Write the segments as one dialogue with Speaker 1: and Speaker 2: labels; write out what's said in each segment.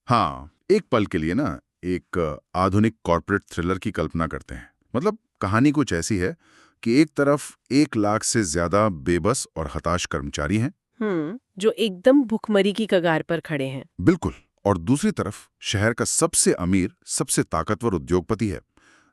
Speaker 1: हाँ, एक पल के लिए ना एक आधुनिक कॉर्पोरेट थ्रिलर की कल्पना करते हैं। मतलब कहानी कुछ ऐसी है कि एक तरफ 1 लाख से ज्यादा बेबस और हताश कर्मचारी हैं।
Speaker 2: जो एकदम भुखमरी की कगार पर खड़े हैं।
Speaker 1: बिल्कुल। और दूसरी तरफ शहर का सबसे अमीर, सबसे ताकतवर उद्योगपति है,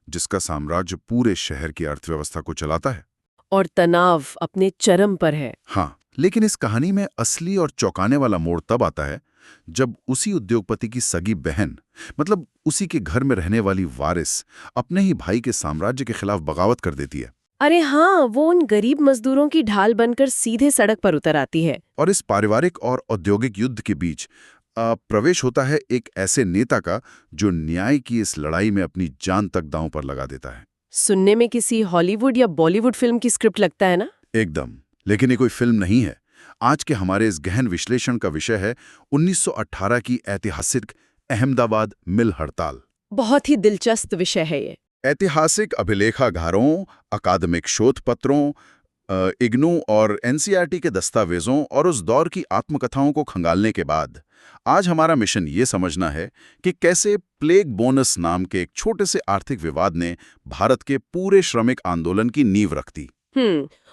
Speaker 1: जिसका साम्राज्य पूरे शहर की अर्थव्यवस्था को चलाता है।
Speaker 2: और तनाव अपने चरम पर है।
Speaker 1: हाँ, लेकिन इस कहानी में असली और चौंकाने वाला मोड़ तब आता है जब उसी उद्योगपति की सगी बहन, मतलब उसी के घर में रहने वाली वारिस, अपने ही भाई के साम्राज्य के खिलाफ बगावत कर देती है।
Speaker 2: अरे हाँ, वो उन गरीब मजदूरों की ढाल बनकर सीधे सड़क पर उतर आती है।
Speaker 1: और इस पारिवारिक और औद्योगिक युद्ध के बीच प्रवेश होता है एक ऐसे नेता का जो न्याय की इस लड़ाई में अपनी जान तक दांव पर लगा देता है।
Speaker 2: सुनने में किसी हॉलीवुड या बॉलीवुड फिल्म की स्क्रिप्ट लगता है ना।
Speaker 1: एकदम। लेकिन ये कोई फिल्म नहीं है। आज के हमारे इस गहन विश्लेषण का विषय है 1918 की ऐतिहासिक अहमदाबाद मिल हड़ताल।
Speaker 2: बहुत ही दिलचस्प विषय है ये।
Speaker 1: ऐतिहासिक अभिलेखागारों, अकादमिक शोध पत्रों, इग्नू और एनसीईआरटी के दस्तावेजों और उस दौर की आत्मकथाओं को खंगालने के बाद आज हमारा मिशन ये समझना है कि कैसे प्लेग बोनस नाम के एक छोटे से आर्थिक विवाद ने भारत के पूरे श्रमिक आंदोलन की नींव रख दी।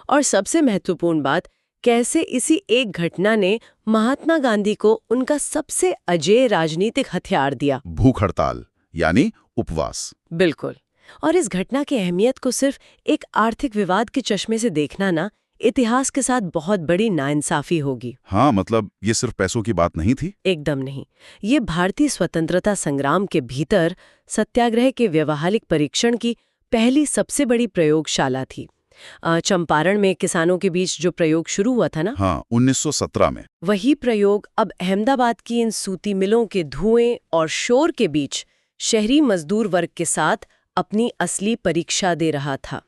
Speaker 2: और सबसे महत्वपूर्ण बात, कैसे इसी एक घटना ने महात्मा गांधी को उनका सबसे अजेय राजनीतिक हथियार दिया।
Speaker 1: भूख हड़ताल यानी उपवास।
Speaker 2: बिल्कुल। और इस घटना की अहमियत को सिर्फ एक आर्थिक विवाद के चश्मे से देखना ना, इतिहास के साथ बहुत बड़ी नाइंसाफी होगी।
Speaker 1: हाँ, मतलब ये सिर्फ पैसों की बात नहीं थी।
Speaker 2: एकदम नहीं। ये भारतीय स्वतंत्रता संग्राम के भीतर सत्याग्रह के व्यवहारिक परीक्षण की पहली सबसे बड़ी प्रयोगशाला थी। चंपारण में किसानों के बीच जो प्रयोग शुरू हुआ था ना,
Speaker 1: हाँ, 1917 में।
Speaker 2: वही प्रयोग अब अहमदाबाद की इन सूती मिलों के धुएं और शोर के बीच शहरी मजदूर वर्ग के साथ अपनी असली परीक्षा दे रहा था।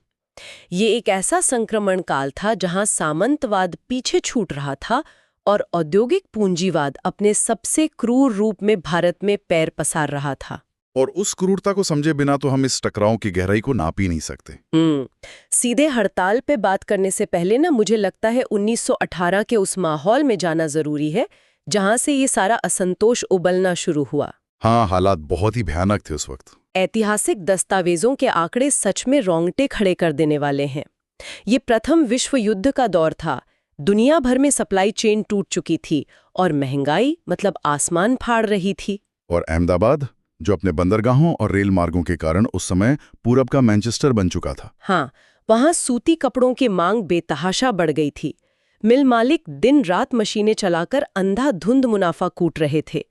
Speaker 2: ये एक ऐसा संक्रमण काल था जहां सामंतवाद पीछे छूट रहा था और औद्योगिक पूंजीवाद अपने सबसे क्रूर रूप में भारत में पैर पसार रहा था।
Speaker 1: और उस क्रूरता को समझे बिना तो हम इस टकराव की गहराई को नाप ही नहीं सकते।
Speaker 2: सीधे हड़ताल पे बात करने से पहले ना, मुझे लगता है 1918 के उस माहौल में जाना जरूरी है जहां से ये सारा असंतोष उबलना शुरू हुआ।
Speaker 1: हाँ, हालात बहुत ही भयानक थे उस वक्त।
Speaker 2: ऐतिहासिक दस्तावेजों के आंकड़े सच में रोंगटे खड़े कर देने वाले हैं। ये प्रथम विश्व युद्ध का दौर था। दुनिया भर में सप्लाई चेन टूट चुकी थी और महंगाई मतलब आसमान फाड़ रही थी।
Speaker 1: और अहमदाबाद, जो अपने बंदरगाहों और रेल मार्गों के कारण उस समय पूरब का मैनचेस्टर बन चुका था।
Speaker 2: हाँ, वहां सूती कपड़ों की मांग बेतहाशा बढ़ गई थी। मिल मालिक दिन रात मशीनें चलाकर अंधाधुंध मुनाफा कूट रहे थे।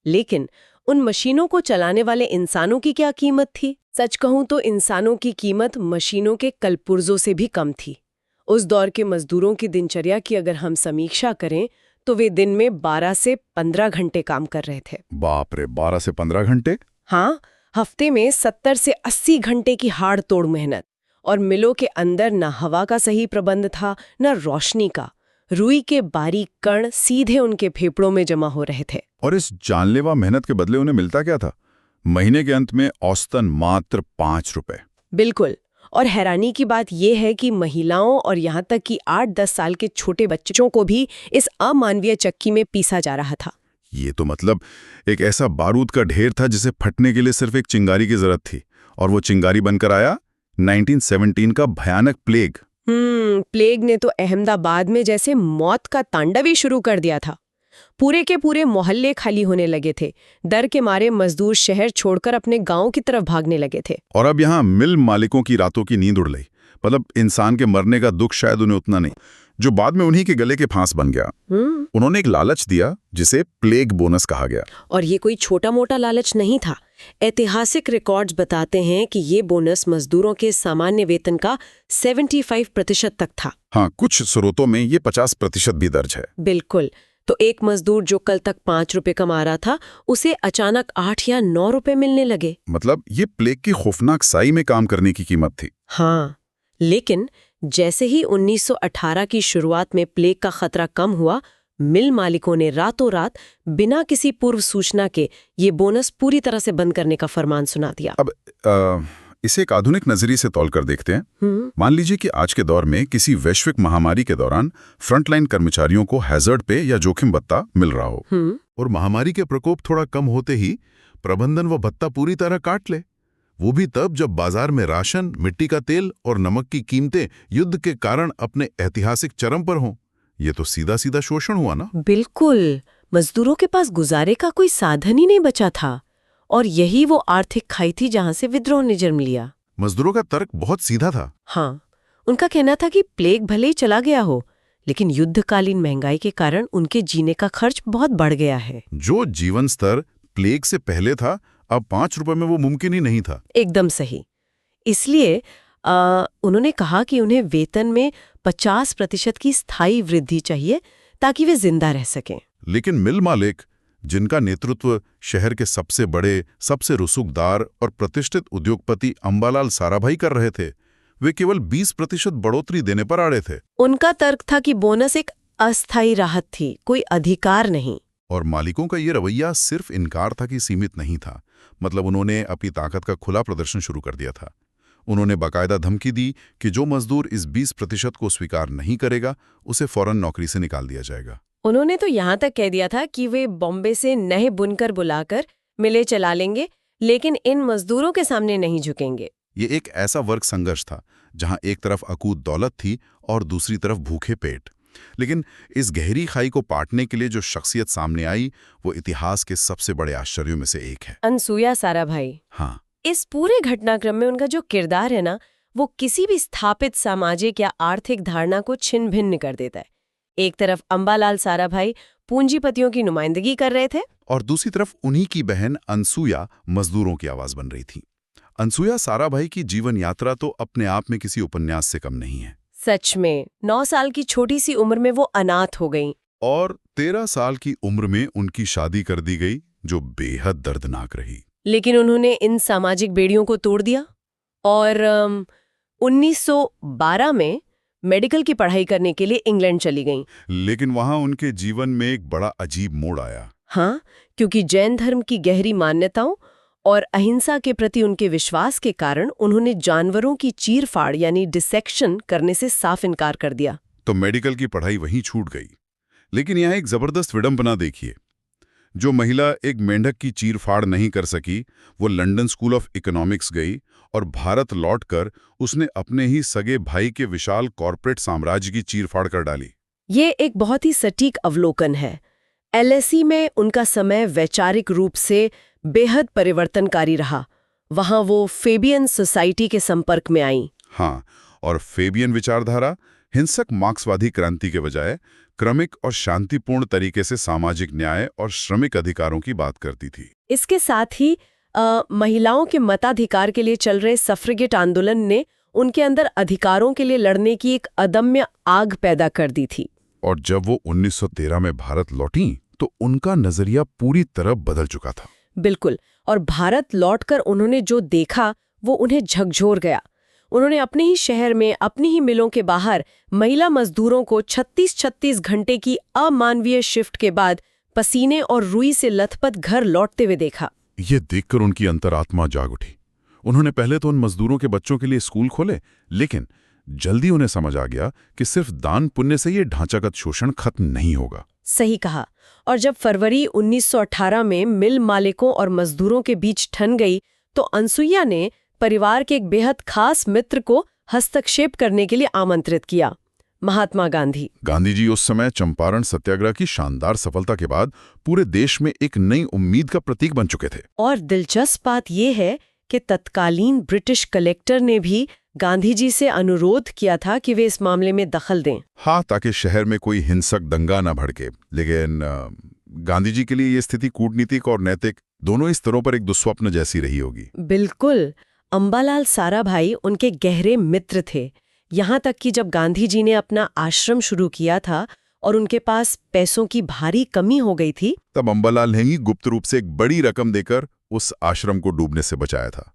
Speaker 2: लेकिन उन मशीनों को चलाने वाले इंसानों की क्या कीमत थी? सच कहूं तो इंसानों की कीमत मशीनों के कलपुर्जों से भी कम थी। उस दौर के मजदूरों की दिनचर्या की अगर हम समीक्षा करें तो वे दिन में 12 से 15 घंटे काम कर रहे थे।
Speaker 1: बाप रे, 12 से 15 घंटे?
Speaker 2: हाँ, हफ्ते में 70 से 80 घंटे की हाड़ तोड़ मेहनत। और मिलों के अंदर न हवा का सही प्रबंध था, न रोशनी का। रुई के बारीक कण सीधे उनके फेफड़ों में जमा हो रहे थे।
Speaker 1: और इस जानलेवा मेहनत के बदले उन्हें मिलता क्या था? महीने के अंत में औसतन मात्र 5 रुपए।
Speaker 2: बिल्कुल। और हैरानी की बात यह है कि महिलाओं और यहाँ तक कि 8-10 साल के छोटे बच्चों को भी इस अमानवीय चक्की में पीसा जा रहा था।
Speaker 1: ये तो मतलब एक ऐसा बारूद का ढेर था जिसे फटने के लिए सिर्फ एक चिंगारी की जरूरत थी। और वो चिंगारी बनकर आया 1917 का भयानक प्लेग।
Speaker 2: प्लेग ने तो अहमदाबाद में जैसे मौत का तांडव ही शुरू कर दिया था। पूरे के पूरे मोहल्ले खाली होने लगे थे। डर के मारे मजदूर शहर छोड़कर अपने गांव की तरफ भागने लगे थे।
Speaker 1: और अब यहाँ मिल मालिकों की रातों की नींद उड़ गई। मतलब इंसान के मरने का दुख शायद उन्हें उतना नहीं, जो बाद में उन्हीं के गले के फांस बन गया। उन्होंने एक लालच दिया जिसे प्लेग बोनस कहा गया।
Speaker 2: और ये कोई छोटा मोटा लालच नहीं था। ऐतिहासिक रिकॉर्ड्स बताते हैं कि ये बोनस मजदूरों के सामान्य वेतन का 75% तक था।
Speaker 1: हाँ, कुछ स्रोतों में ये 50% भी दर्ज है।
Speaker 2: बिल्कुल। तो एक मजदूर जो कल तक 5 रुपए कमा रहा था, उसे अचानक 8 या 9 रुपए मिलने लगे।
Speaker 1: मतलब ये प्लेग की खौफनाक साई में काम करने की कीमत थी।
Speaker 2: हाँ, लेकिन जैसे ही 1918 की शुरुआत में प्लेग का खतरा कम हुआ, मिल मालिकों ने रातों रात बिना किसी पूर्व सूचना के ये बोनस पूरी तरह से बंद करने का फरमान सुना दिया।
Speaker 1: अब इसे एक आधुनिक नजरिए से तौल कर देखते हैं। मान लीजिए कि आज के दौर में किसी वैश्विक महामारी के दौरान फ्रंटलाइन कर्मचारियों को हैजर्ड पे या जोखिम भत्ता मिल रहा हो और महामारी के प्रकोप थोड़ा कम होते ही प्रबंधन वो भत्ता पूरी तरह काट ले, वो भी तब जब बाजार में राशन, मिट्टी का तेल और नमक की कीमतें युद्ध के कारण अपने ऐतिहासिक चरम पर हों। ये तो सीधा सीधा शोषण हुआ ना।
Speaker 2: बिल्कुल, मजदूरों के पास गुजारे का कोई साधन ही नहीं बचा था और यही वो आर्थिक खाई थी जहां से विद्रोह ने जन्म लिया।
Speaker 1: मजदूरों का तर्क बहुत सीधा था।
Speaker 2: हाँ, उनका कहना था कि प्लेग भले ही चला गया हो, लेकिन युद्धकालीन महंगाई के कारण उनके जीने का खर्च बहुत बढ़ गया है।
Speaker 1: जो जीवन स्तर प्लेग से पहले था, अब 5 रुपए में वो मुमकिन ही नहीं था।
Speaker 2: एकदम सही। इसलिए उन्होंने कहा कि उन्हें वेतन में 50% की स्थायी वृद्धि चाहिए ताकि वे जिंदा रह सकें।
Speaker 1: लेकिन मिल मालिक, जिनका नेतृत्व शहर के सबसे बड़े, सबसे रुसूखदार और प्रतिष्ठित उद्योगपति अंबालाल साराभाई कर रहे थे, वे केवल 20% बढ़ोतरी देने पर अड़े थे।
Speaker 2: उनका तर्क था कि बोनस एक अस्थायी राहत थी, कोई अधिकार नहीं।
Speaker 1: और मालिकों का ये रवैया सिर्फ इनकार था कि सीमित नहीं था। मतलब उन्होंने अपनी ताकत का खुला प्रदर्शन शुरू कर दिया था। उन्होंने बाकायदा धमकी दी कि जो मजदूर इस 20% को स्वीकार नहीं करेगा, उसे फौरन नौकरी से निकाल दिया जाएगा।
Speaker 2: उन्होंने तो यहाँ तक कह दिया था कि वे बॉम्बे से नए बुनकर बुलाकर मिलें चला लेंगे, लेकिन इन मजदूरों के सामने नहीं झुकेंगे।
Speaker 1: ये एक ऐसा वर्ग संघर्ष था जहां एक तरफ अकूत दौलत थी और दूसरी तरफ भूखे पेट। लेकिन इस गहरी खाई को पाटने के लिए जो शख्सियत सामने आई, वो इतिहास के सबसे बड़े आश्चर्यों में से एक है,
Speaker 2: अनसुया साराभाई।
Speaker 1: हाँ,
Speaker 2: इस पूरे घटनाक्रम में उनका जो किरदार है ना, वो किसी भी स्थापित सामाजिक या आर्थिक धारणा को छिन्न भिन्न कर देता है। एक तरफ अंबालाल साराभाई पूंजीपतियों की नुमाइंदगी कर रहे थे
Speaker 1: और दूसरी तरफ उन्हीं की बहन अनसुया मजदूरों की आवाज बन रही थी। अनसुया साराभाई की जीवन यात्रा तो अपने आप में किसी उपन्यास से कम नहीं है।
Speaker 2: सच में 9 साल की छोटी सी उम्र में वो अनाथ हो गईं
Speaker 1: और 13 साल की उम्र में उनकी शादी कर दी गई, जो बेहद दर्दनाक रही।
Speaker 2: लेकिन उन्होंने इन सामाजिक बेड़ियों को तोड़ दिया और 1912 में मेडिकल की पढ़ाई करने के लिए इंग्लैंड चली गईं।
Speaker 1: लेकिन वहां उनके जीवन में एक बड़ा अजीब मोड़ आया।
Speaker 2: हाँ, क्योंकि जैन धर्म की गहरी मान्यताओं और अहिंसा के प्रति उनके विश्वास के कारण उन्होंने जानवरों की चीरफाड़ यानी डिसेक्शन करने से साफ इनकार कर दिया।
Speaker 1: तो मेडिकल की पढ़ाई वहीं छूट गई। लेकिन यहाँ एक जबरदस्त विडंबना देखिए। जो महिला एक मेंढक की चीरफाड़ नहीं कर सकी, वो लंदन स्कूल ऑफ इकोनॉमिक्स गई और भारत लौटकर उसने अपने ही सगे भाई के विशाल कॉर्पोरेट साम्राज्य की चीरफाड़ कर डाली।
Speaker 2: ये एक बहुत ही सटीक अवलोकन है। एलएसी में उनका समय वैचारिक रूप से बेहद परिवर्तनकारी रहा। वहां वो फेबियन सोसाइटी के संपर्क में आईं।
Speaker 1: हाँ, और फेबियन विचारधारा हिंसक मार्क्सवादी क्रांति के बजाय क्रमिक और शांतिपूर्ण तरीके से सामाजिक न्याय और श्रमिक अधिकारों की बात करती थी।
Speaker 2: इसके साथ ही महिलाओं के मताधिकार के लिए चल रहे सफ्रेगेट आंदोलन ने उनके अंदर अधिकारों के लिए लड़ने की एक अदम्य आग पैदा कर दी थी।
Speaker 1: और जब वो 1913 में भारत लौटी तो उनका नजरिया पूरी तरह बदल चुका था।
Speaker 2: बिल्कुल, और भारत लौटकर उन्होंने जो देखा वो उन्हें झकझोर गया। उन्होंने अपने ही शहर में, अपनी ही मिलों के बाहर महिला मजदूरों को 36-36 घंटे की अमानवीय शिफ्ट के बाद पसीने और रुई से लथपथ घर लौटते हुए देखा।
Speaker 1: ये देखकर उनकी अंतरात्मा जाग उठी। उन्होंने पहले तो उन मजदूरों के बच्चों के लिए स्कूल खोले, लेकिन जल्दी उन्हें समझ आ गया कि सिर्फ दान पुण्य से ये ढांचागत शोषण खत्म नहीं होगा।
Speaker 2: सही कहा। और जब फरवरी 1918 में मिल मालिकों और मजदूरों के बीच ठन गई, तो अनसुईया ने परिवार के एक बेहद खास मित्र को हस्तक्षेप करने के लिए आमंत्रित किया, महात्मा गांधी।
Speaker 1: गांधी जी उस समय चंपारण सत्याग्रह की शानदार सफलता के बाद पूरे देश में एक नई उम्मीद का प्रतीक बन चुके थे।
Speaker 2: और दिलचस्प बात यह है कि तत्कालीन ब्रिटिश कलेक्टर ने भी गांधी जी से अनुरोध किया था कि वे इस मामले में दखल दें।
Speaker 1: हाँ, ताकि शहर में कोई हिंसक दंगा न भड़के। लेकिन गांधी जी के लिए ये स्थिति कूटनीतिक और नैतिक दोनों ही स्तरों पर एक दुस्वप्न जैसी रही होगी।
Speaker 2: बिल्कुल। अंबालाल साराभाई उनके गहरे मित्र थे, यहाँ तक कि जब गांधी जी ने अपना आश्रम शुरू किया था और उनके पास पैसों की भारी कमी हो गई थी,
Speaker 1: तब अंबालाल ने ही गुप्त रूप से एक बड़ी रकम देकर उस आश्रम को डूबने से बचाया था।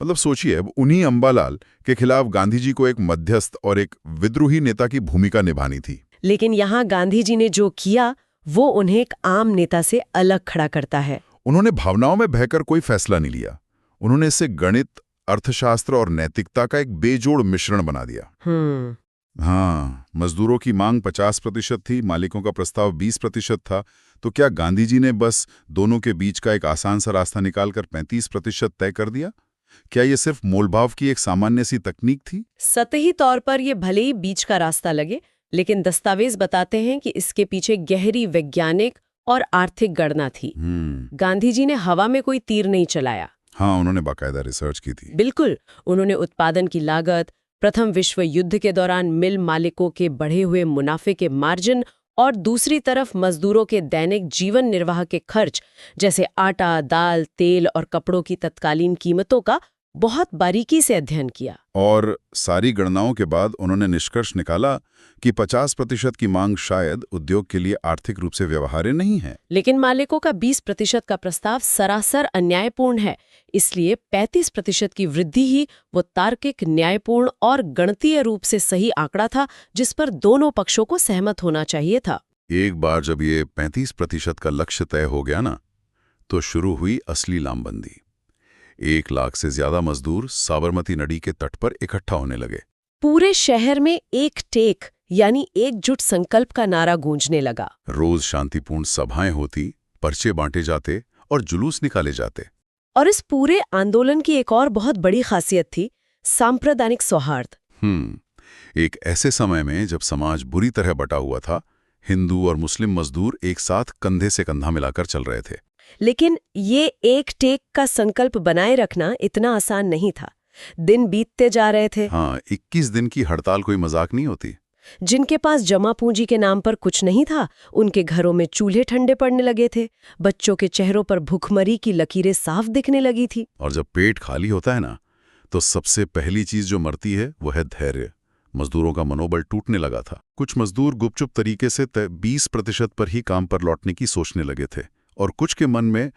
Speaker 1: मतलब सोचिए, अब उन्हीं अंबालाल के खिलाफ गांधी जी को एक मध्यस्थ और एक विद्रोही नेता की भूमिका निभानी थी।
Speaker 2: लेकिन यहाँ गांधी जी ने जो किया वो उन्हें एक आम नेता से अलग खड़ा करता है।
Speaker 1: उन्होंने भावनाओं में बहकर कोई फैसला नहीं लिया। उन्होंने इसे गणित, अर्थशास्त्र और नैतिकता का एक बेजोड़ मिश्रण बना दिया। हाँ, मजदूरों की मांग 50% थी, मालिकों का प्रस्ताव 20% था। तो क्या गांधी जी ने बस दोनों के बीच का एक आसान सा रास्ता निकालकर 35% तय कर दिया? क्या ये सिर्फ मोलभाव की एक सामान्य सी तकनीक थी?
Speaker 2: सतही तौर पर ये भले ही बीच का रास्ता लगे, लेकिन दस्तावेज बताते हैं कि इसके पीछे गहरी वैज्ञानिक और आर्थिक गणना थी। गांधी जी ने हवा में कोई तीर नहीं चलाया।
Speaker 1: हाँ, उन्होंने बाकायदा रिसर्च की थी।
Speaker 2: बिल्कुल, उन्होंने उत्पादन की लागत, प्रथम विश्व युद्ध के दौरान मिल मालिकों के बढ़े हुए मुनाफे के मार्जिन और दूसरी तरफ मजदूरों के दैनिक जीवन निर्वाह के खर्च जैसे आटा, दाल, तेल और कपड़ों की तत्कालीन कीमतों का बहुत बारीकी से अध्ययन किया।
Speaker 1: और सारी गणनाओं के बाद उन्होंने निष्कर्ष निकाला कि 50% की मांग शायद उद्योग के लिए आर्थिक रूप से व्यवहार्य नहीं है।
Speaker 2: लेकिन मालिकों का 20% का प्रस्ताव सरासर अन्यायपूर्ण है, इसलिए 35% की वृद्धि ही वो तार्किक, न्यायपूर्ण और गणितीय रूप से सही आंकड़ा था जिस पर दोनों पक्षों को सहमत होना चाहिए था।
Speaker 1: एक बार जब ये 35% का लक्ष्य तय हो गया ना, तो शुरू हुई असली लामबंदी। 1 लाख से ज्यादा मजदूर साबरमती नदी के तट पर इकट्ठा होने लगे।
Speaker 2: पूरे शहर में एक टेक यानी एकजुट संकल्प का नारा गूंजने लगा।
Speaker 1: रोज शांतिपूर्ण सभाएं होती, पर्चे बांटे जाते और जुलूस निकाले जाते।
Speaker 2: और इस पूरे आंदोलन की एक और बहुत बड़ी खासियत थी सांप्रदायिक सौहार्द।
Speaker 1: एक ऐसे समय में जब समाज बुरी तरह बटा हुआ था, हिंदू और मुस्लिम मजदूर एक साथ कंधे से कंधा मिलाकर चल रहे थे।
Speaker 2: लेकिन ये एक टेक का संकल्प बनाए रखना इतना आसान नहीं था। दिन बीतते जा रहे थे।
Speaker 1: हाँ, 21 दिन की हड़ताल कोई मजाक नहीं होती।
Speaker 2: जिनके पास जमा पूंजी के नाम पर कुछ नहीं था, उनके घरों में चूल्हे ठंडे पड़ने लगे थे। बच्चों के चेहरों पर भूखमरी की लकीरें साफ दिखने लगी थी।
Speaker 1: और जब पेट खाली होता है ना, तो सबसे पहली चीज जो मरती है वो है धैर्य। मजदूरों का मनोबल टूटने लगा था। कुछ मजदूर गुपचुप तरीके से 20% पर ही काम पर लौटने की सोचने लगे थे, और कुछ के मन में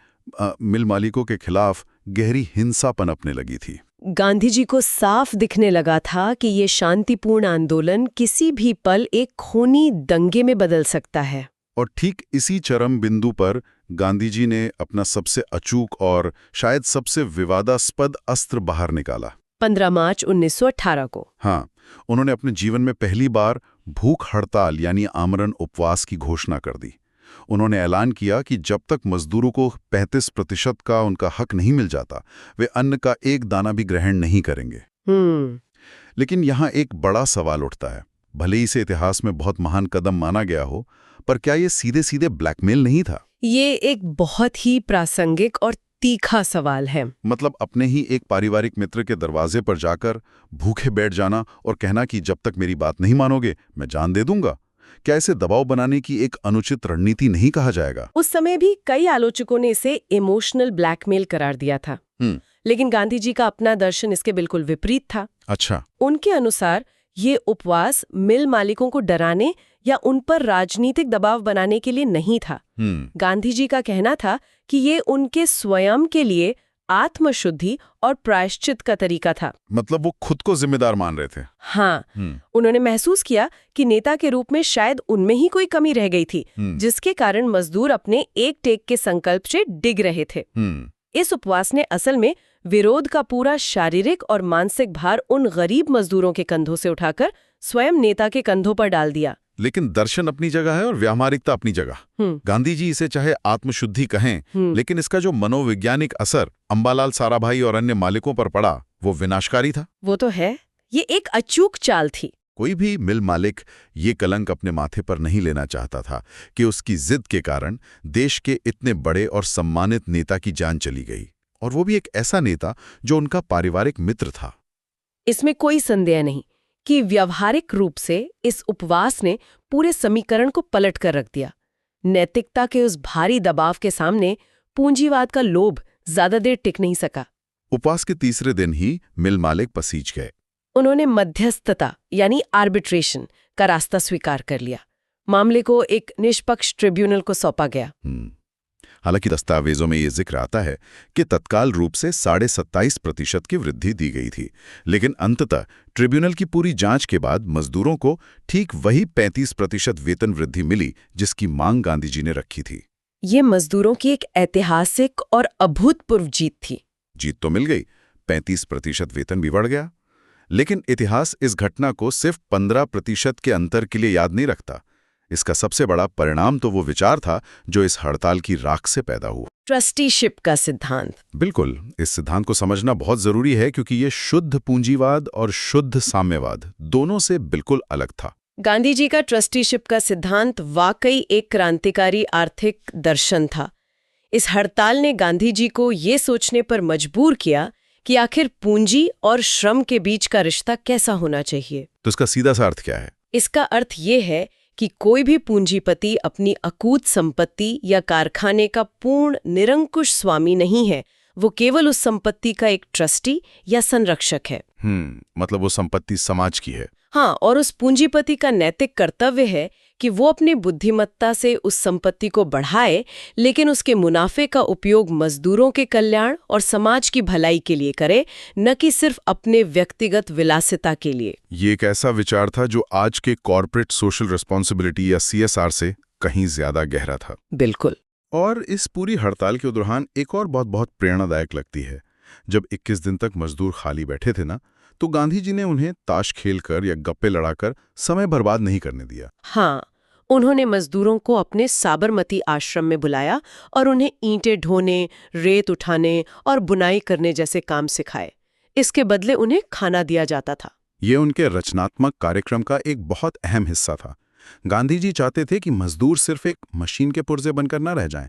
Speaker 1: मिल मालिकों के खिलाफ गहरी हिंसा पनपने लगी थी।
Speaker 2: गांधी जी को साफ दिखने लगा था कि ये शांतिपूर्ण आंदोलन किसी भी पल एक खूनी दंगे में बदल सकता है।
Speaker 1: और ठीक इसी चरम बिंदु पर गांधी जी ने अपना सबसे अचूक और शायद सबसे विवादास्पद अस्त्र बाहर निकाला।
Speaker 2: 15 मार्च 1918 को।
Speaker 1: हाँ, उन्होंने अपने जीवन में पहली बार भूख हड़ताल यानी आमरण उपवास की घोषणा कर दी। उन्होंने ऐलान किया कि जब तक मजदूरों को 35% का उनका हक नहीं मिल जाता, वे अन्न का एक दाना भी ग्रहण नहीं करेंगे। लेकिन यहाँ एक बड़ा सवाल उठता है। भले ही इसे इतिहास में बहुत महान कदम माना गया हो, पर क्या ये सीधे सीधे ब्लैकमेल नहीं था?
Speaker 2: ये एक बहुत ही प्रासंगिक और तीखा सवाल है।
Speaker 1: मतलब अपने ही एक पारिवारिक मित्र के दरवाजे पर जाकर भूखे बैठ जाना और कहना कि जब तक मेरी बात नहीं मानोगे मैं जान दे दूंगा। क्या इसे दबाव बनाने की एक अनुचित रणनीति नहीं कहा जाएगा?
Speaker 2: उस समय भी कई आलोचकों ने इसे इमोशनल ब्लैकमेल करार दिया था। लेकिन गांधी जी का अपना दर्शन इसके बिल्कुल विपरीत था।
Speaker 1: अच्छा।
Speaker 2: उनके अनुसार ये उपवास मिल मालिकों को डराने या उन पर राजनीतिक दबाव बनाने के लिए नहीं था। गांधी जी का कहना था कि ये उनके स्वयं के लिए आत्मशुद्धि और प्रायश्चित का तरीका था।
Speaker 1: मतलब वो खुद को जिम्मेदार मान रहे थे।
Speaker 2: हाँ, उन्होंने महसूस किया कि नेता के रूप में शायद उनमें ही कोई कमी रह गई थी, जिसके कारण मजदूर अपने एक टेक के संकल्प से डिग रहे थे। इस उपवास ने असल में विरोध का पूरा शारीरिक और मानसिक भार उन गरीब मजदूरों के कंधों से उठाकर स्वयं नेता के कंधों पर डाल दिया।
Speaker 1: लेकिन दर्शन अपनी जगह है और व्यावहारिकता अपनी जगह। गांधी जी इसे चाहे आत्मशुद्धि कहें, लेकिन इसका जो मनोवैज्ञानिक असर अंबालाल साराभाई और अन्य मालिकों पर पड़ा वो विनाशकारी था।
Speaker 2: वो तो है, ये एक अचूक चाल थी।
Speaker 1: कोई भी मिल मालिक ये कलंक अपने माथे पर नहीं लेना चाहता था कि उसकी जिद के कारण देश के इतने बड़े और सम्मानित नेता की जान चली गई, और वो भी एक ऐसा नेता जो उनका पारिवारिक मित्र था।
Speaker 2: इसमें कोई संदेह नहीं कि व्यावहारिक रूप से इस उपवास ने पूरे समीकरण को पलट कर रख दिया। नैतिकता के उस भारी दबाव के सामने पूंजीवाद का लोभ ज्यादा देर टिक नहीं सका।
Speaker 1: उपवास के तीसरे दिन ही मिल मालिक पसीज गए।
Speaker 2: उन्होंने मध्यस्थता यानी आर्बिट्रेशन का रास्ता स्वीकार कर लिया। मामले को एक निष्पक्ष ट्रिब्यूनल को सौंपा गया।
Speaker 1: हालांकि दस्तावेजों में ये जिक्र आता है कि तत्काल रूप से 27.5% की वृद्धि दी गई थी, लेकिन अंततः ट्रिब्यूनल की पूरी जांच के बाद मजदूरों को ठीक वही 35% वेतन वृद्धि मिली जिसकी मांग गांधी जी ने रखी थी।
Speaker 2: ये मजदूरों की एक ऐतिहासिक और अभूतपूर्व जीत थी।
Speaker 1: जीत तो मिल गई, 35% वेतन भी बढ़ गया। लेकिन इतिहास इस घटना को सिर्फ 15% के अंतर के लिए याद नहीं रखता। इसका सबसे बड़ा परिणाम तो वो विचार था जो इस हड़ताल की राख से पैदा हुआ।
Speaker 2: ट्रस्टीशिप का सिद्धांत।
Speaker 1: बिल्कुल, इस सिद्धांत को समझना बहुत जरूरी है क्योंकि ये शुद्ध पूंजीवाद और शुद्ध साम्यवाद दोनों से बिल्कुल अलग था।
Speaker 2: गांधी जी का ट्रस्टीशिप का सिद्धांत वाकई एक क्रांतिकारी आर्थिक दर्शन था। इस हड़ताल ने गांधी जी को ये सोचने पर मजबूर किया कि आखिर पूंजी और श्रम के बीच का रिश्ता कैसा होना चाहिए।
Speaker 1: तो इसका सीधा सा अर्थ क्या है?
Speaker 2: इसका अर्थ ये है कि कोई भी पूंजीपति अपनी अकूत संपत्ति या कारखाने का पूर्ण निरंकुश स्वामी नहीं है, वो केवल उस संपत्ति का एक ट्रस्टी या संरक्षक है।
Speaker 1: मतलब वो संपत्ति समाज की है।
Speaker 2: हाँ, और उस पूंजीपति का नैतिक कर्तव्य है कि वो अपनी बुद्धिमत्ता से उस संपत्ति को बढ़ाए, लेकिन उसके मुनाफे का उपयोग मजदूरों के कल्याण और समाज की भलाई के लिए करे, न कि सिर्फ अपने व्यक्तिगत विलासिता के लिए।
Speaker 1: ये एक ऐसा विचार था जो आज के कॉर्पोरेट सोशल रिस्पॉन्सिबिलिटी या CSR से कहीं ज्यादा गहरा था।
Speaker 2: बिल्कुल।
Speaker 1: और इस पूरी हड़ताल के दौरान एक और बात बहुत प्रेरणादायक लगती है। जब 21 दिन तक मजदूर खाली बैठे थे ना, तो गांधी जी ने उन्हें ताश खेलकर या गप्पे लड़ाकर समय बर्बाद नहीं करने दिया।
Speaker 2: हाँ, उन्होंने मजदूरों को अपने साबरमती आश्रम में बुलाया और उन्हें ईंटें ढोने, रेत उठाने और बुनाई करने जैसे काम सिखाए। इसके बदले उन्हें खाना दिया जाता था।
Speaker 1: ये उनके रचनात्मक कार्यक्रम का एक बहुत अहम हिस्सा था। गांधी जी चाहते थे कि मजदूर सिर्फ एक मशीन के पुर्जे बनकर न रह जाएं।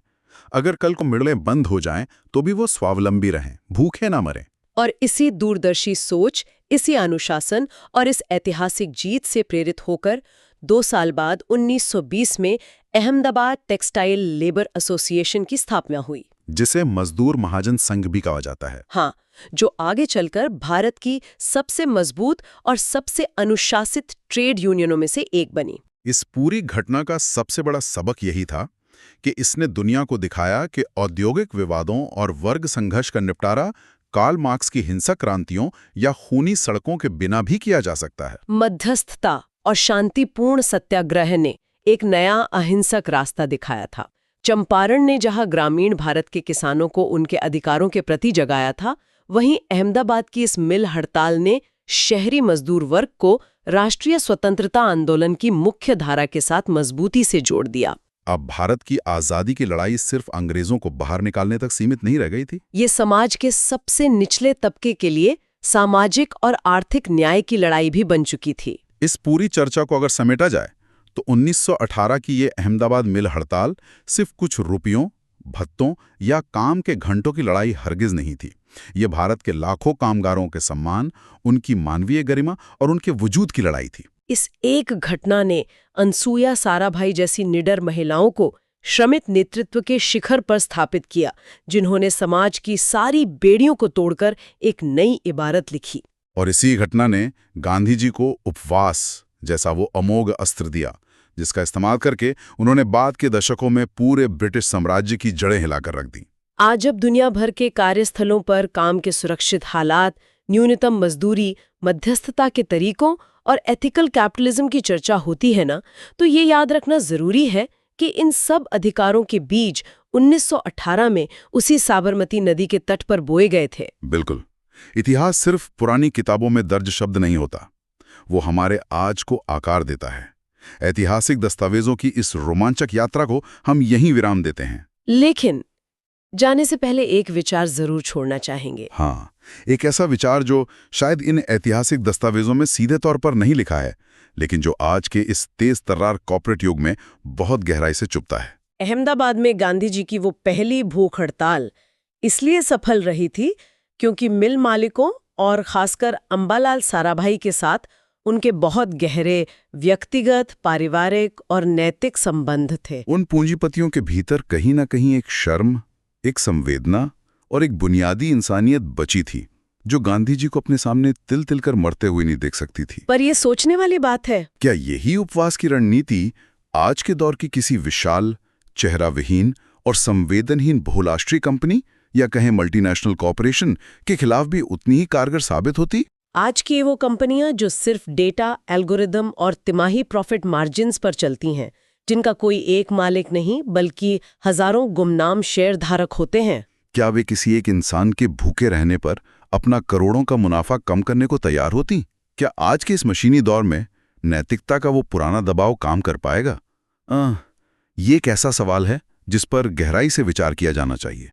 Speaker 1: अगर कल को मिलें बंद हो जाएं, तो भी वो स्वावलंबी रहें, भूखे ना मरें।
Speaker 2: और इसी दूरदर्शी सोच, इसी अनुशासन और इस ऐतिहासिक जीत से प्रेरित होकर 2 साल बाद 1920 में अहमदाबाद टेक्सटाइल लेबर एसोसिएशन की स्थापना हुई,
Speaker 1: जिसे मजदूर महाजन संघ भी कहा जाता है।
Speaker 2: हाँ, जो आगे चलकर भारत की सबसे मजबूत और सबसे अनुशासित ट्रेड यूनियनों में से एक बनी।
Speaker 1: इस पूरी घटना का सबसे बड़ा सबक यही था कि इसने दुनिया को दिखाया कि औद्योगिक विवादों और वर्ग संघर्ष का निपटारा कार्ल मार्क्स की हिंसक क्रांतियों या खूनी सड़कों के बिना भी किया जा सकता है।
Speaker 2: मध्यस्थता और शांतिपूर्ण सत्याग्रह ने एक नया अहिंसक रास्ता दिखाया था। चंपारण ने जहां ग्रामीण भारत के किसानों को उनके अधिकारों के प्रति जगाया था, वहीं अहमदाबाद की इस मिल हड़ताल ने शहरी मजदूर वर्ग को राष्ट्रीय स्वतंत्रता आंदोलन की मुख्य धारा के साथ मजबूती से जोड़ दिया।
Speaker 1: अब भारत की आजादी की लड़ाई सिर्फ अंग्रेजों को बाहर निकालने तक सीमित नहीं रह गई थी।
Speaker 2: ये समाज के सबसे निचले तबके के लिए सामाजिक और आर्थिक न्याय की लड़ाई भी बन चुकी थी।
Speaker 1: इस पूरी चर्चा को अगर समेटा जाए तो 1918 की ये अहमदाबाद मिल हड़ताल सिर्फ कुछ रुपयों, भत्तों या काम के घंटों की लड़ाई हरगिज नहीं थी। ये भारत के लाखों कामगारों के सम्मान, उनकी मानवीय गरिमा और उनके वजूद की लड़ाई थी।
Speaker 2: इस एक घटना ने अनसुया साराभाई जैसी निडर महिलाओं को श्रमिक नेतृत्व के शिखर पर स्थापित किया, जिन्होंने समाज की सारी बेड़ियों को तोड़कर एक नई इबारत लिखी।
Speaker 1: और इसी घटना ने गांधी जी को उपवास जैसा वो अमोघ अस्त्र दिया, जिसका इस्तेमाल करके उन्होंने बाद के दशकों में पूरे ब्रिटिश साम्राज्य की जड़ें हिलाकर रख दी।
Speaker 2: आज जब दुनिया भर के कार्यस्थलों पर काम के सुरक्षित हालात, न्यूनतम मजदूरी, मध्यस्थता के तरीकों और एथिकल कैपिटलिज्म की चर्चा होती है ना, तो ये याद रखना जरूरी है कि इन सब अधिकारों के बीज 1918 में उसी साबरमती नदी के तट पर बोए गए थे।
Speaker 1: बिल्कुल, इतिहास सिर्फ पुरानी किताबों में दर्ज शब्द नहीं होता, वो हमारे आज को आकार देता है। ऐतिहासिक दस्तावेजों की इस रोमांचक यात्रा को हम यहीं विराम देते हैं।
Speaker 2: लेकिन जाने से पहले एक विचार जरूर छोड़ना चाहेंगे।
Speaker 1: हाँ, एक ऐसा विचार जो शायद इन ऐतिहासिक दस्तावेजों में सीधे तौर पर नहीं लिखा है, लेकिन जो आज के इस तेज तर्रार कॉर्पोरेट युग में बहुत गहराई से चुभता है।
Speaker 2: अहमदाबाद में गांधी जी की वो पहली भूख हड़ताल इसलिए सफल रही थी क्योंकि मिल मालिकों और खासकर अंबालाल साराभाई के साथ उनके बहुत गहरे व्यक्तिगत, पारिवारिक और नैतिक संबंध थे।
Speaker 1: उन पूंजीपतियों के भीतर कहीं ना कहीं एक शर्म, एक संवेदना और एक बुनियादी इंसानियत बची थी, जो गांधी जी को अपने सामने तिल तिल कर मरते हुए नहीं देख सकती थी।
Speaker 2: पर यह सोचने वाली बात है,
Speaker 1: क्या यही उपवास की रणनीति आज के दौर की किसी विशाल, चेहराविहीन और संवेदनहीन बहुराष्ट्रीय कंपनी या कहें मल्टीनेशनल कॉर्पोरेशन के खिलाफ भी उतनी ही कारगर साबित होती?
Speaker 2: आज की वो कंपनियां जो सिर्फ डेटा, एल्गोरिदम और तिमाही प्रॉफिट मार्जिन्स पर चलती हैं, जिनका कोई एक मालिक नहीं बल्कि हजारों गुमनाम शेयर धारक होते हैं।
Speaker 1: क्या वे किसी एक इंसान के भूखे रहने पर अपना करोड़ों का मुनाफा कम करने को तैयार होती? क्या आज के इस मशीनी दौर में नैतिकता का वो पुराना दबाव काम कर पाएगा? ये एक ऐसा सवाल है जिस पर गहराई से विचार किया जाना चाहिए।